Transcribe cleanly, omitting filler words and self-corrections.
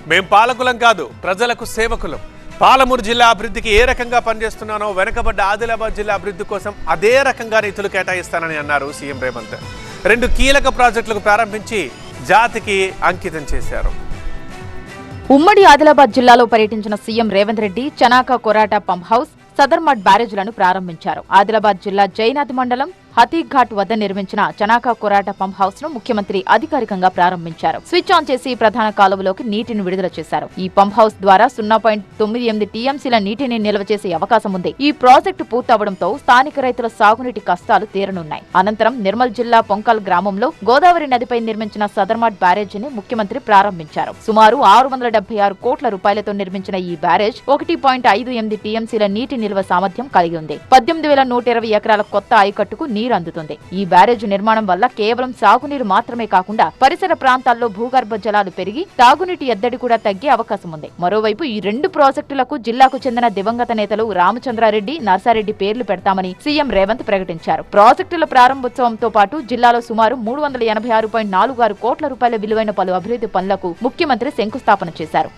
మేం పాలకులం కాదు, ప్రజలకు సేవకులం. పాలమూరు జిల్లా అభివృద్ధికి ఏ రకంగా పనిచేస్తున్నానో వెనకబడ్డ ఆదిలాబాద్ జిల్లా అభివృద్ధి కోసం అదే రకంగా నిధులు కేటాయిస్తానని అన్నారు సీఎం రేవంత్. 2 కీలక ప్రాజెక్టులకు ప్రారంభించి జాతికి అంకితం చేశారు. ఉమ్మడి ఆదిలాబాద్ జిల్లాలో పర్యటించిన CM Revanth Reddy Chanaka Korata pump house, Sadarmat బ్యారేజ్లను ప్రారంభించారు. ఆదిలాబాద్ జిల్లా జైనాథ్ మండలం హతీఘాట్ వద్ద నిర్మించిన చనాక కొరాట పంప్ హౌస్ ను ముఖ్యమంత్రి అధికారికంగా ప్రారంభించారు. స్విచ్ ఆన్ చేసి ప్రధాన కాలువలోకి నీటిని విడుదల చేశారు. ఈ పంప్ హౌస్ ద్వారా 0.98 టీఎంసీల నీటిని నిల్వ చేసే అవకాశం ఉంది. ఈ ప్రాజెక్టు పూర్తవడంతో స్థానిక రైతుల సాగునీటి కష్టాలు తీరనున్నాయి. అనంతరం నిర్మల్ జిల్లా పొంకల్ గ్రామంలో గోదావరి నదిపై నిర్మించిన సదర్మడ్ బ్యారేజీని ముఖ్యమంత్రి ప్రారంభించారు. సుమారు 676 కోట్ల రూపాయలతో నిర్మించిన ఈ బ్యారేజ్ 1.58 టీఎంసీల నీటి నిల్వ సామర్థ్యం కలిగి ఉంది. 18,120 ఎకరాల కొత్త ఆయకట్టుకు నీరు అందుతుంది. ఈ బ్యారేజ్ నిర్మాణం వల్ల కేవలం సాగునీరు మాత్రమే కాకుండా పరిసర ప్రాంతాల్లో భూగర్భ జలాలు పెరిగి తాగునీటి ఎద్దడి కూడా తగ్గే అవకాశం ఉంది. మరోవైపు ఈ 2 ప్రాజెక్టులకు జిల్లాకు చెందిన దివంగత నేతలు రామచంద్రారెడ్డి, నర్సారెడ్డి పేర్లు పెడతామని సీఎం రేవంత్ ప్రకటించారు. ప్రాజెక్టుల ప్రారంభోత్సవంతో పాటు జిల్లాలో సుమారు 386.46 కోట్ల రూపాయల విలువైన పలు అభివృద్ధి పనులకు ముఖ్యమంత్రి శంకుస్థాపన చేశారు.